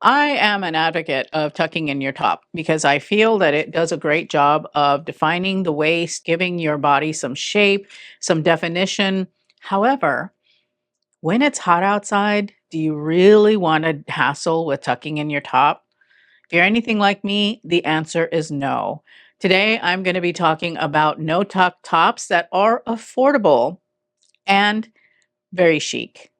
I am an advocate of tucking in your top because I feel that it does a great job of defining the waist, giving your body some shape, some definition. However, when it's hot outside, do you really want to hassle with tucking in your top? If you're anything like me, the answer is no. Today, I'm going to be talking about no tuck tops that are affordable and very chic.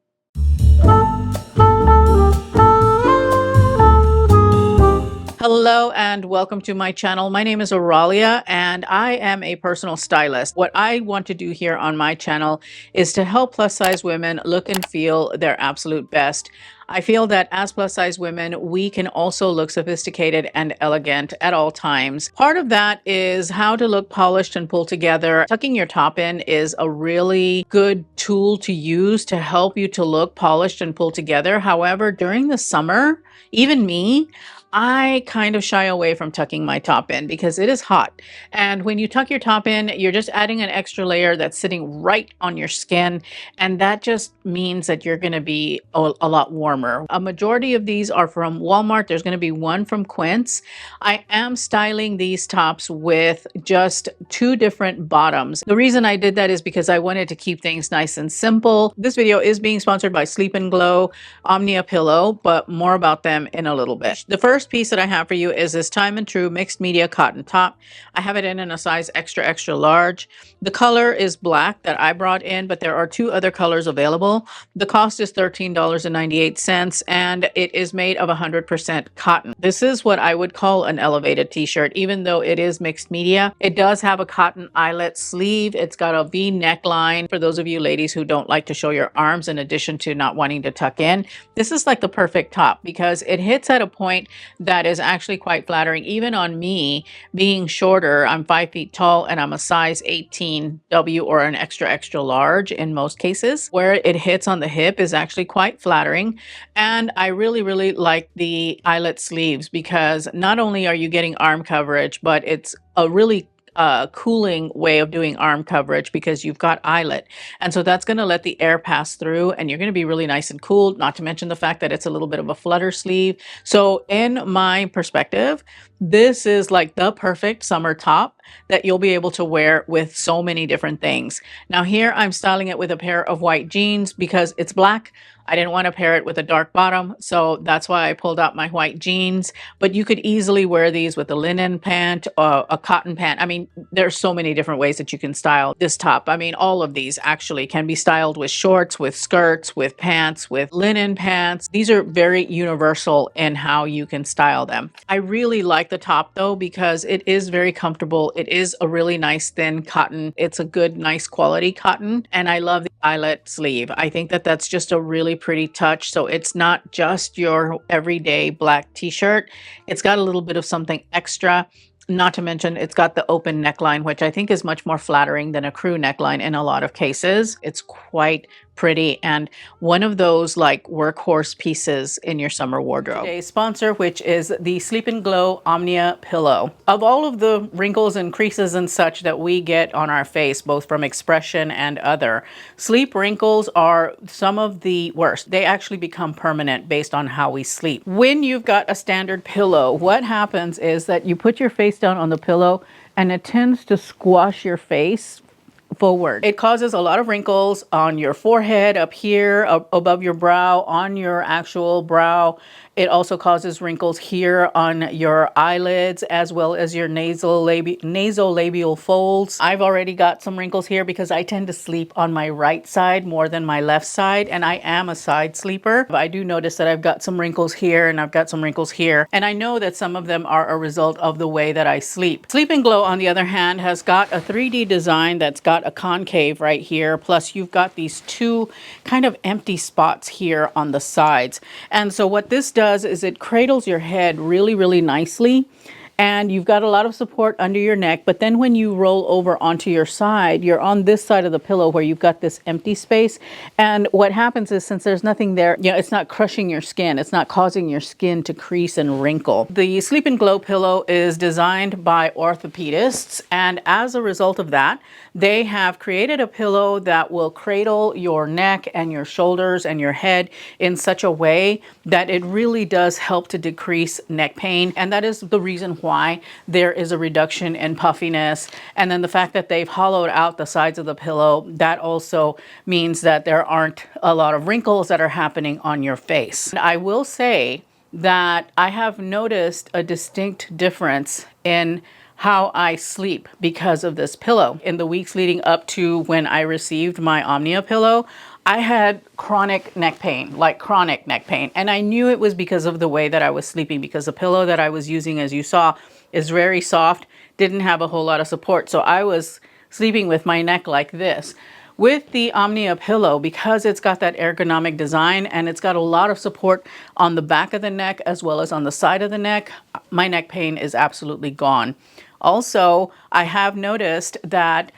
Hello and welcome to my channel. My name is Auralia and I am a personal stylist. What I want to do here on my channel is to help plus size women look and feel their absolute best. I feel that as plus size women, we can also look sophisticated and elegant at all times. Part of that is how to look polished and pulled together. Tucking your top in is a really good tool to use to help you to look polished and pulled together. However, during the summer, even me, I kind of shy away from tucking my top in because it is hot. And when you tuck your top in, you're just adding an extra layer that's sitting right on your skin. And that just means that you're going to be a lot warmer. A majority of these are from Walmart. There's going to be one from Quince. I am styling these tops with just two different bottoms. The reason I did that is because I wanted to keep things nice and simple. This video is being sponsored by Sleep and Glow Omnia pillow, but more about them in a little bit. The first piece that I have for you is this Time and True mixed media cotton top. I have it in a size extra extra large. The color is black that I brought in, but there are two other colors available. The cost is $13.98 and it is made of 100% cotton. This is what I would call an elevated t-shirt, even though it is mixed media. It does have a cotton eyelet sleeve. It's got a V neckline for those of you ladies who don't like to show your arms in addition to not wanting to tuck in. This is like the perfect top because it hits at a point that is actually quite flattering. Even on me, being shorter, I'm 5 feet tall and I'm a size 18W or an extra extra large in most cases. Where it hits on the hip is actually quite flattering. And I really like the eyelet sleeves because not only are you getting arm coverage, but it's a really cooling way of doing arm coverage because you've got eyelet. And so that's going to let the air pass through and you're going to be really nice and cool, not to mention the fact that it's a little bit of a flutter sleeve. So in my perspective, this is like the perfect summer top that you'll be able to wear with so many different things. Now here I'm styling it with a pair of white jeans because it's black. I didn't want to pair it with a dark bottom, so that's why I pulled out my white jeans. But you could easily wear these with a linen pant or a cotton pant. I mean, there's so many different ways that you can style this top. I mean, all of these actually can be styled with shorts, with skirts, with pants, with linen pants. These are very universal in how you can style them. I really like the top though because it is very comfortable. It is a really nice thin cotton. It's a good, nice quality cotton. And I love the eyelet sleeve. I think that that's just a really pretty touch. So it's not just your everyday black t-shirt. It's got a little bit of something extra. Not to mention it's got the open neckline, which I think is much more flattering than a crew neckline in a lot of cases. It's quite pretty and one of those like workhorse pieces in your summer wardrobe. Today's sponsor, which is the Sleep and Glow Omnia pillow. Of all of the wrinkles and creases and such that we get on our face, both from expression and other, sleep wrinkles are some of the worst. They actually become permanent based on how we sleep. When you've got a standard pillow, what happens is that you put your face down on the pillow and it tends to squash your face forward. It causes a lot of wrinkles on your forehead, up here, above your brow, on your actual brow. It also causes wrinkles here on your eyelids as well as your nasolabial folds. I've already got some wrinkles here because I tend to sleep on my right side more than my left side, and I am a side sleeper. I do notice that I've got some wrinkles here and I've got some wrinkles here, and I know that some of them are a result of the way that I sleep. Sleep and Glow, on the other hand, has got a 3D design that's got a concave right here, plus you've got these two kind of empty spots here on the sides. And so what this does is it cradles your head really nicely and you've got a lot of support under your neck. But then when you roll over onto your side, you're on this side of the pillow where you've got this empty space. And what happens is, since there's nothing there, it's not crushing your skin. It's not causing your skin to crease and wrinkle. The Sleep and Glow pillow is designed by orthopedists, and as a result of that, they have created a pillow that will cradle your neck and your shoulders and your head in such a way that it really does help to decrease neck pain. And that is the reason why there is a reduction in puffiness. And then the fact that they've hollowed out the sides of the pillow, that also means that there aren't a lot of wrinkles that are happening on your face. And I will say that I have noticed a distinct difference in how I sleep because of this pillow. In the weeks leading up to when I received my Omnia pillow, I had chronic neck pain, like chronic neck pain. And I knew it was because of the way that I was sleeping, because the pillow that I was using, as you saw, is very soft, didn't have a whole lot of support. So I was sleeping with my neck like this. With the Omnia pillow, because it's got that ergonomic design and it's got a lot of support on the back of the neck as well as on the side of the neck, my neck pain is absolutely gone. Also, I have noticed that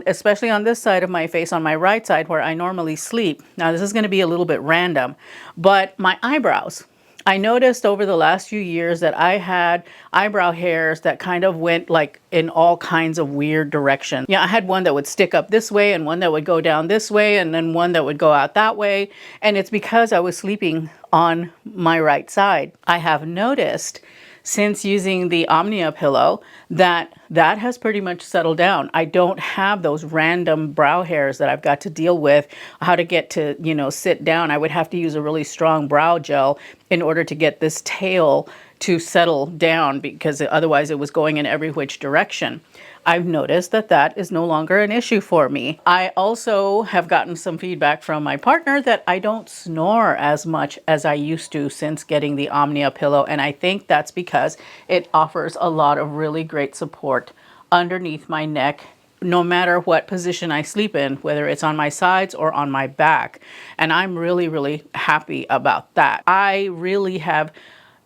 especially on this side of my face, on my right side where I normally sleep. Now, this is going to be a little bit random, but my eyebrows. I noticed over the last few years that I had eyebrow hairs that kind of went like in all kinds of weird directions. Yeah, I had one that would stick up this way and one that would go down this way and then one that would go out that way. And it's because I was sleeping on my right side. I have noticed since using the Omnia pillow that has pretty much settled down. I don't have those random brow hairs that I've got to deal with, how to get to, sit down. I would have to use a really strong brow gel in order to get this tail to settle down, because otherwise it was going in every which direction. I've noticed that is no longer an issue for me. I also have gotten some feedback from my partner that I don't snore as much as I used to since getting the Omnia pillow, and I think that's because it offers a lot of really great support underneath my neck, no matter what position I sleep in, whether it's on my sides or on my back. And I'm really, really happy about that. I really have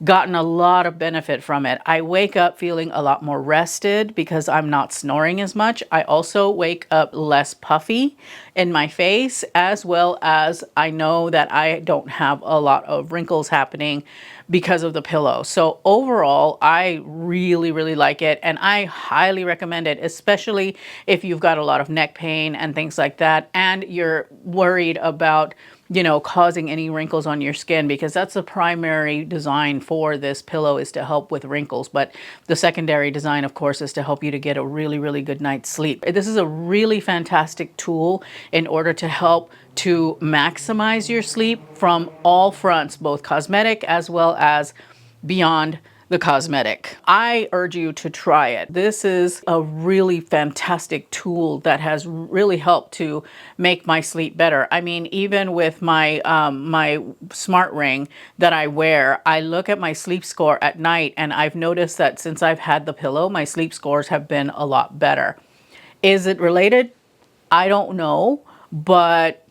gotten a lot of benefit from it. I wake up feeling a lot more rested because I'm not snoring as much. I also wake up less puffy in my face, as well as I know that I don't have a lot of wrinkles happening because of the pillow. So overall, I really, really like it, and I highly recommend it, especially if you've got a lot of neck pain and things like that, and you're worried about causing any wrinkles on your skin, because that's the primary design for this pillow, is to help with wrinkles. But the secondary design, of course, is to help you to get a really, really good night's sleep. This is a really fantastic tool in order to help to maximize your sleep from all fronts, both cosmetic as well as beyond the cosmetic. I urge you to try it. This is a really fantastic tool that has really helped to make my sleep better. I mean, even with my my smart ring that I wear, I look at my sleep score at night, and I've noticed that since I've had the pillow, my sleep scores have been a lot better. Is it related? I don't know, but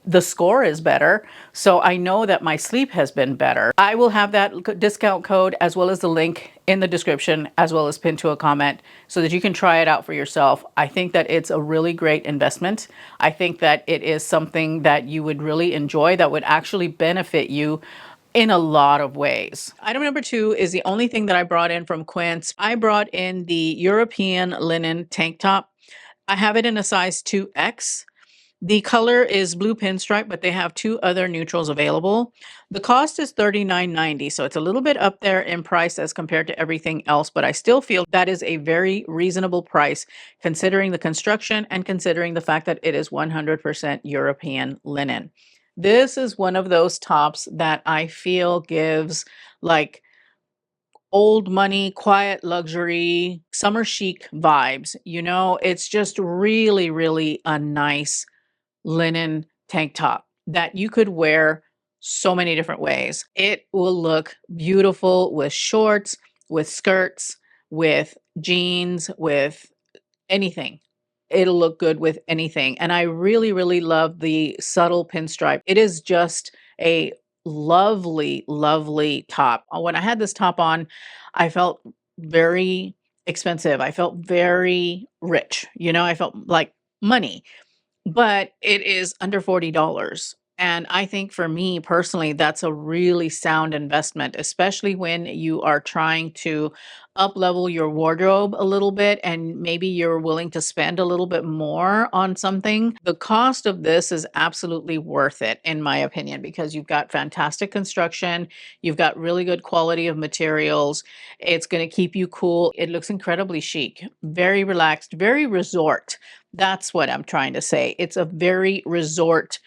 the score is better, so I know that my sleep has been better. I will have that discount code as well as the link in the description, as well as pinned to a comment, so that you can try it out for yourself. I think that it's a really great investment. I think that it is something that you would really enjoy, that would actually benefit you in a lot of ways. Item number 2 is the only thing that I brought in from Quince. I brought in the European linen tank top. I have it in a size 2X. The color is blue pinstripe, but they have 2 other neutrals available. The cost is $39.90, so it's a little bit up there in price as compared to everything else, but I still feel that is a very reasonable price considering the construction and considering the fact that it is 100% European linen. This is one of those tops that I feel gives like old money, quiet luxury, summer chic vibes. It's just really, really a nice linen tank top that you could wear so many different ways. It will look beautiful with shorts, with skirts, with jeans, with anything. It'll look good with anything. And I really, really love the subtle pinstripe. It is just a lovely, lovely top. When I had this top on, I felt very expensive. I felt very rich. I felt like money, but it is under $40. And I think for me personally, that's a really sound investment, especially when you are trying to up level your wardrobe a little bit and maybe you're willing to spend a little bit more on something. The cost of this is absolutely worth it, in my opinion, because you've got fantastic construction, you've got really good quality of materials, it's going to keep you cool. It looks incredibly chic, very relaxed, very resort. That's what I'm trying to say. It's a very resort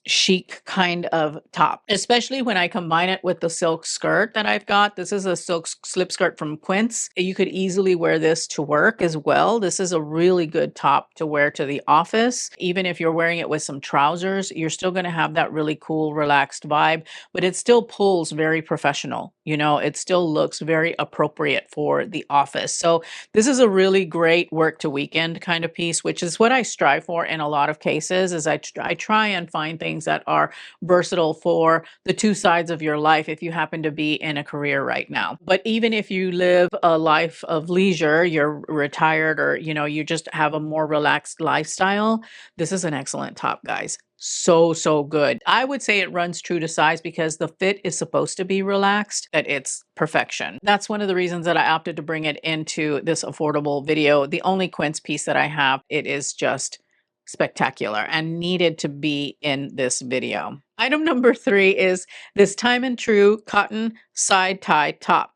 chic kind of top, especially when I combine it with the silk skirt that I've got. This is a silk slip skirt from Quince. You could easily wear this to work as well. This is a really good top to wear to the office. Even if you're wearing it with some trousers, you're still going to have that really cool, relaxed vibe, but it still pulls very professional. It still looks very appropriate for the office. So this is a really great work to weekend kind of piece, which is what I strive for in a lot of cases. Is I try and find things that are versatile for the two sides of your life if you happen to be in a career right now. But even if you live a life of leisure, you're retired, or you just have a more relaxed lifestyle, this is an excellent top, guys. So good. I would say it runs true to size because the fit is supposed to be relaxed, that it's perfection. That's one of the reasons that I opted to bring it into this affordable video. The only Quince piece that I have, it is just spectacular and needed to be in this video. Item number 3 is this Time and True cotton side tie top.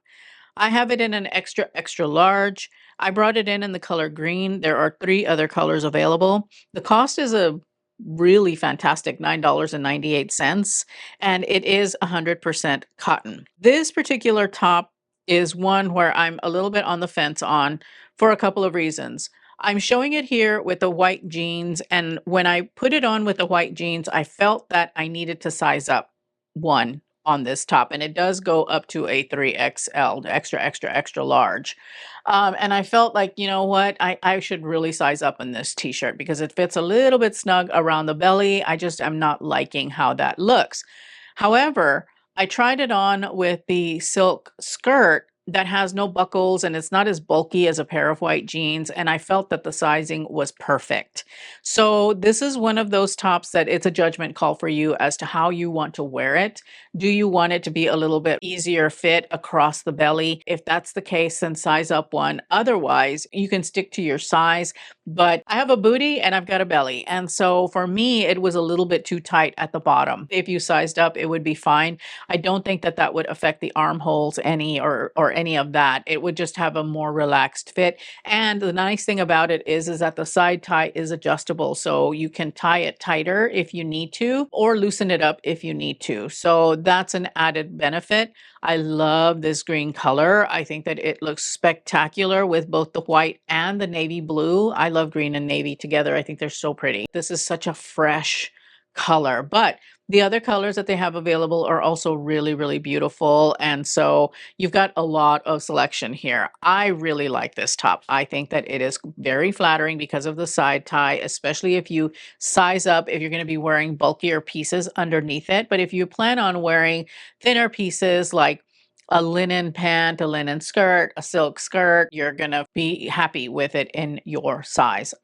I have it in an extra, extra large. I brought it in the color green. There are 3 other colors available. The cost is a really fantastic $9.98, and it is 100% cotton. This particular top is one where I'm a little bit on the fence on for a couple of reasons. I'm showing it here with the white jeans, and when I put it on with the white jeans, I felt that I needed to size up one on this top, and it does go up to a 3XL, extra, extra, extra large. And I felt like, you know what, I should really size up in this t-shirt because it fits a little bit snug around the belly. I just am not liking how that looks. However, I tried it on with the silk skirt that has no buckles and it's not as bulky as a pair of white jeans, and I felt that the sizing was perfect. So this is one of those tops that it's a judgment call for you as to how you want to wear it. Do you want it to be a little bit easier fit across the belly? If that's the case, then size up one. Otherwise, you can stick to your size. But I have a booty and I've got a belly. And so for me, it was a little bit too tight at the bottom. If you sized up, it would be fine. I don't think that that would affect the armholes any or any of that. It would just have a more relaxed fit. And the nice thing about it is that the side tie is adjustable. So you can tie it tighter if you need to, or loosen it up if you need to. So that's an added benefit. I love this green color. I think that it looks spectacular with both the white and the navy blue. I love green and navy together. I think they're so pretty. This is such a fresh color, but the other colors that they have available are also really, really beautiful. And so you've got a lot of selection here. I really like this top. I think that it is very flattering because of the side tie, especially if you size up, if you're going to be wearing bulkier pieces underneath it. But if you plan on wearing thinner pieces like a linen pant, a linen skirt, a silk skirt, you're going to be happy with it in your size.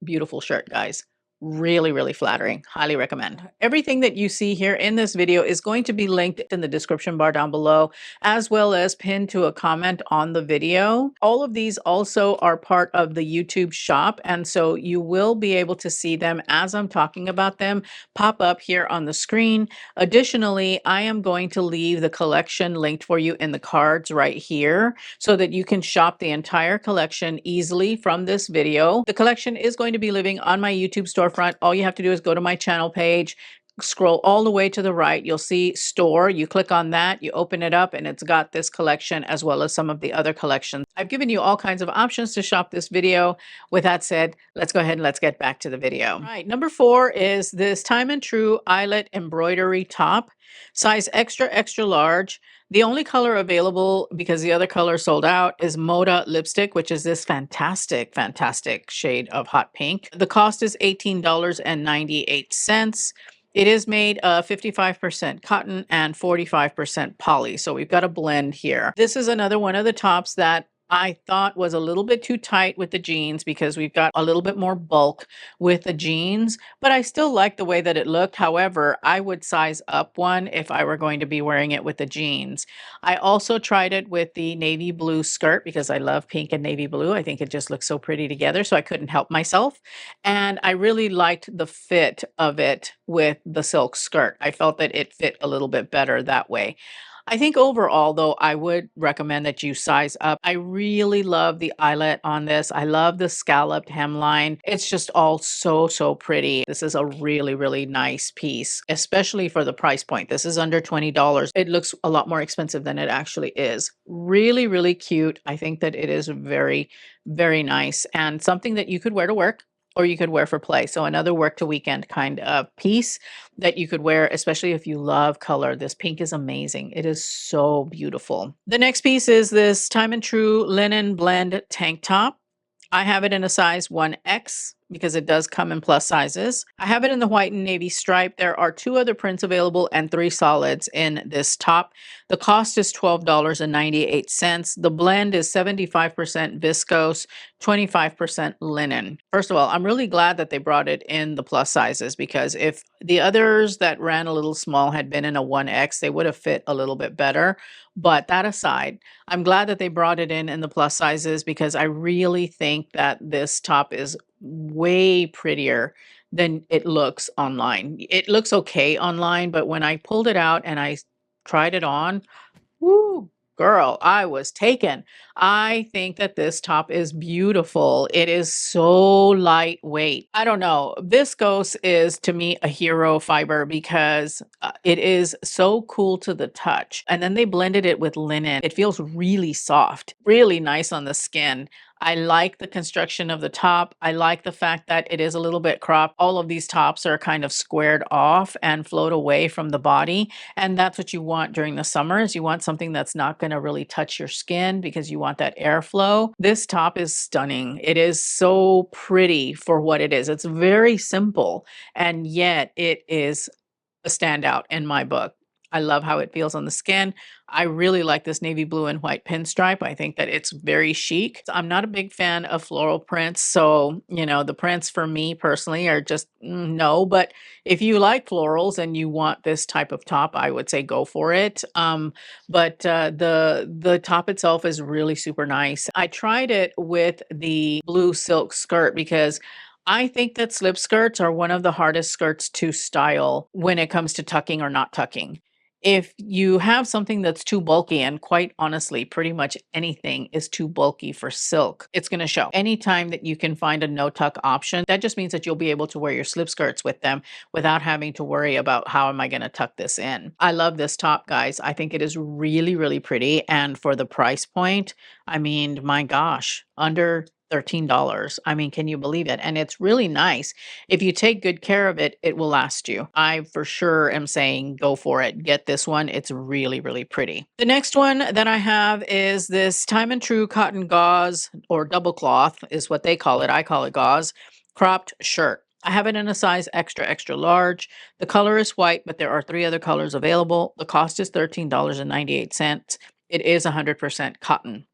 Beautiful shirt, guys. Really, really flattering. Highly recommend. Everything that you see here in this video is going to be linked in the description bar down below, as well as pinned to a comment on the video. All of these also are part of the YouTube shop, and so you will be able to see them as I'm talking about them pop up here on the screen. Additionally, I am going to leave the collection linked for you in the cards right here so that you can shop the entire collection easily from this video. The collection is going to be living on my YouTube storefront. All you have to do is go to my channel page, scroll all the way to the right. You'll see store. You click on that, you open it up, and it's got this collection as well as some of the other collections. I've given you all kinds of options to shop this video. With that said, let's go ahead and let's get back to the video. All right, number 4 is this Time and True eyelet embroidery top, size extra, extra large. The only color available, because the other color sold out, is Moda lipstick, which is this fantastic, fantastic shade of hot pink. The cost is $18.98. It is made of 55% cotton and 45% poly. So we've got a blend here. This is another one of the tops that I thought was a little bit too tight with the jeans because we've got a little bit more bulk with the jeans, but I still like the way that it looked. However, I would size up one if I were going to be wearing it with the jeans. I also tried it with the navy blue skirt because I love pink and navy blue. I think it just looks so pretty together, so I couldn't help myself. And I really liked the fit of it with the silk skirt. I felt that it fit a little bit better that way. I think overall, though, I would recommend that you size up. I really love the eyelet on this. I love the scalloped hemline. It's just all so, so pretty. This is a really, really nice piece, especially for the price point. This is under $20. It looks a lot more expensive than it actually is. Really, really cute. I think that it is very, very nice and something that you could wear to work or you could wear for play. So another work to weekend kind of piece that you could wear, especially if you love color. This pink is amazing. It is so beautiful. The next piece is this Time and True linen blend tank top. I have it in a size 1X because it does come in plus sizes. I have it in the white and navy stripe. There are 2 other prints available and 3 solids in this top. The cost is $12.98. The blend is 75% viscose, 25% linen. First of all, I'm really glad that they brought it in the plus sizes because if the others that ran a little small had been in a 1X, they would have fit a little bit better. But that aside, I'm glad that they brought it in the plus sizes because I really think that this top is way prettier than it looks online. It looks okay online, but when I pulled it out and I tried it on, woo, girl, I was taken. I think that this top is beautiful. It is so lightweight. I don't know. Viscose is to me a hero fiber because it is so cool to the touch. And then they blended it with linen. It feels really soft, really nice on the skin. I like the construction of the top. I like the fact that it is a little bit cropped. All of these tops are kind of squared off and float away from the body. And that's what you want during the summers. You want something that's not going to really touch your skin because you want that airflow. This top is stunning. It is so pretty for what it is. It's very simple, and yet it is a standout in my book. I love how it feels on the skin. I really like this navy blue and white pinstripe. I think that it's very chic. I'm not a big fan of floral prints. So, the prints for me personally are just no. But if you like florals and you want this type of top, I would say go for it. But the top itself is really super nice. I tried it with the blue silk skirt because I think that slip skirts are one of the hardest skirts to style when it comes to tucking or not tucking. If you have something that's too bulky, and quite honestly, pretty much anything is too bulky for silk, it's going to show. Anytime that you can find a no tuck option, that just means that you'll be able to wear your slip skirts with them without having to worry about how am I going to tuck this in. I love this top, guys. I think it is really, really pretty. And for the price point, I mean, my gosh, under $13. I mean, can you believe it? And it's really nice. If you take good care of it, it will last you. I for sure am saying go for it. Get this one. It's really, really pretty. The next one that I have is this Time and True cotton gauze, or double cloth is what they call it. I call it gauze, cropped shirt. I have it in a size extra, extra large. The color is white, but there are 3 other colors available. The cost is $13.98. It is 100% cotton.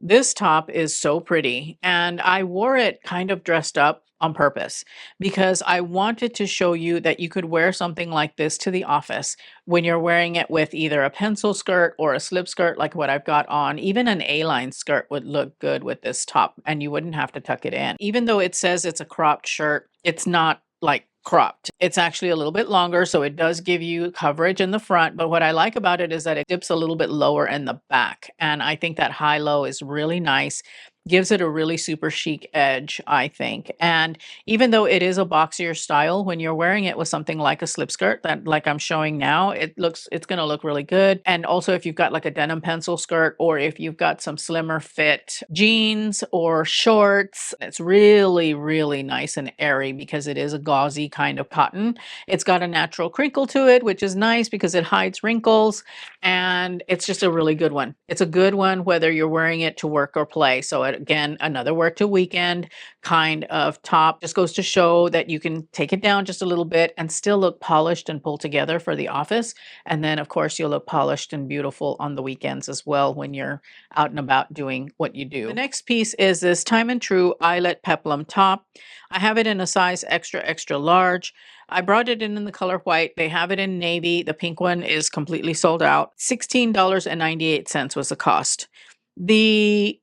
This top is so pretty, and I wore it kind of dressed up on purpose because I wanted to show you that you could wear something like this to the office when you're wearing it with either a pencil skirt or a slip skirt like what I've got on. Even an A-line skirt would look good with this top, and you wouldn't have to tuck it in. Even though it says it's a cropped shirt, it's not like cropped. It's actually a little bit longer, so it does give you coverage in the front. But what I like about it is that it dips a little bit lower in the back. And I think that high-low is really nice. Gives it a really super chic edge, I think. And even though it is a boxier style, when you're wearing it with something like a slip skirt that like I'm showing now, it's going to look really good. And also if you've got like a denim pencil skirt, or if you've got some slimmer fit jeans or shorts, it's really, really nice and airy because it is a gauzy kind of cotton. It's got a natural crinkle to it, which is nice because it hides wrinkles, and it's just a really good one. It's a good one whether you're wearing it to work or play. So But again, another work to weekend kind of top. Just goes to show that you can take it down just a little bit and still look polished and pulled together for the office. And then, of course, you'll look polished and beautiful on the weekends as well when you're out and about doing what you do. The next piece is this Time and True eyelet peplum top. I have it in a size extra, extra large. I brought it in the color white. They have it in navy. The pink one is completely sold out. $16.98 was the cost. The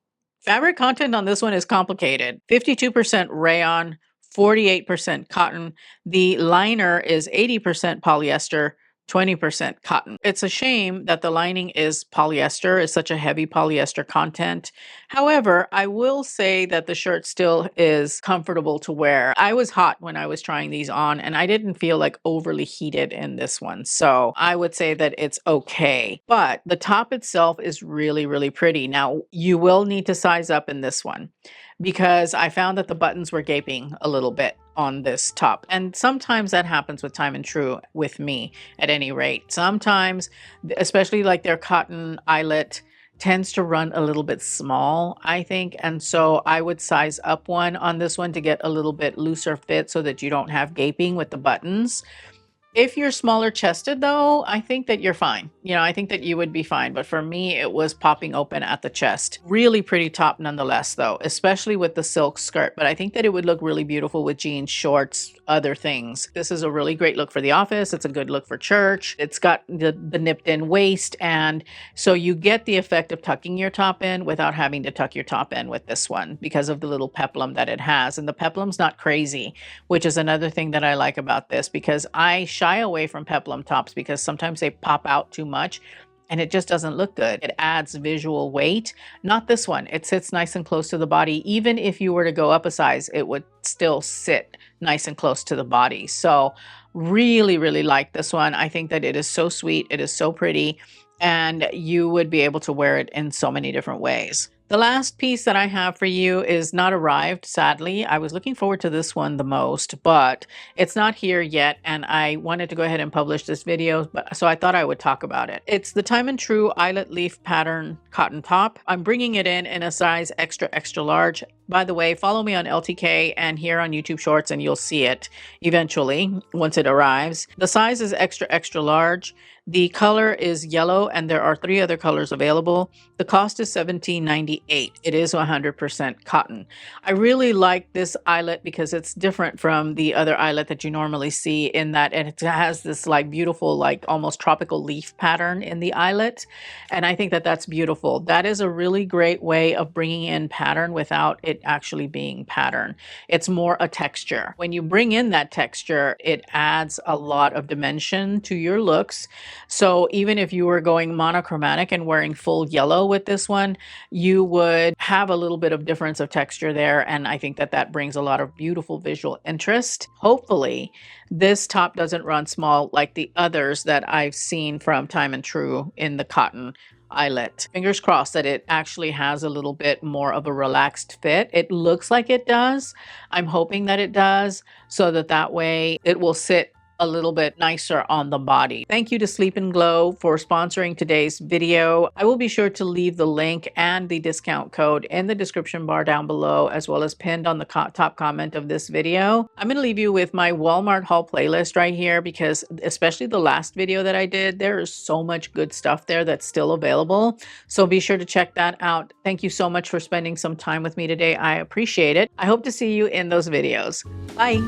fabric content on this one is complicated. 52% rayon, 48% cotton. The liner is 80% polyester, 20% cotton. It's a shame that the lining is polyester, is such a heavy polyester content. However, I will say that the shirt still is comfortable to wear. I was hot when I was trying these on, and I didn't feel like overly heated in this one. So I would say that it's okay. But the top itself is really, really pretty. Now, you will need to size up in this one because I found that the buttons were gaping a little bit on this top. And sometimes that happens with Time and True with me at any rate. Sometimes, especially like their cotton eyelet tends to run a little bit small, I think. And so I would size up one on this one to get a little bit looser fit so that you don't have gaping with the buttons. If you're smaller chested though, I think that you're fine. I think that you would be fine. But for me, it was popping open at the chest. Really pretty top nonetheless though, especially with the silk skirt. But I think that it would look really beautiful with jeans, shorts, other things. This is a really great look for the office. It's a good look for church. It's got the nipped in waist. And so you get the effect of tucking your top in without having to tuck your top in with this one because of the little peplum that it has. And the peplum's not crazy, which is another thing that I like about this because I shy away from peplum tops because sometimes they pop out too much and it just doesn't look good. It adds visual weight. Not this one. It sits nice and close to the body. Even if you were to go up a size, it would still sit nice and close to the body. So really, really like this one. I think that it is so sweet. It is so pretty. And you would be able to wear it in so many different ways. The last piece that I have for you is not arrived, sadly. I was looking forward to this one the most, but it's not here yet, and I wanted to go ahead and publish this video, so I thought I would talk about it. It's the Time and True eyelet leaf pattern cotton top. I'm bringing it in a size extra, extra large. By the way, follow me on LTK and here on YouTube Shorts, and you'll see it eventually once it arrives. The size is extra, extra large. The color is yellow, and there are 3 other colors available. The cost is $17.98. It is 100% cotton. I really like this eyelet because it's different from the other eyelet that you normally see in that, and it has this like beautiful, like almost tropical leaf pattern in the eyelet. And I think that that's beautiful. That is a really great way of bringing in pattern without it actually being pattern. It's more a texture. When you bring in that texture, it adds a lot of dimension to your looks. So even if you were going monochromatic and wearing full yellow with this one, you would have a little bit of difference of texture there. And I think that that brings a lot of beautiful visual interest. Hopefully this top doesn't run small like the others that I've seen from Time and True in the cotton eyelet. Fingers crossed that it actually has a little bit more of a relaxed fit. It looks like it does. I'm hoping that it does so that way it will sit a little bit nicer on the body. Thank you to Sleep and Glow for sponsoring today's video. I will be sure to leave the link and the discount code in the description bar down below, as well as pinned on the top comment of this video. I'm going to leave you with my Walmart haul playlist right here because especially the last video that I did, there is so much good stuff there that's still available. So be sure to check that out. Thank you so much for spending some time with me today. I appreciate it. I hope to see you in those videos. Bye.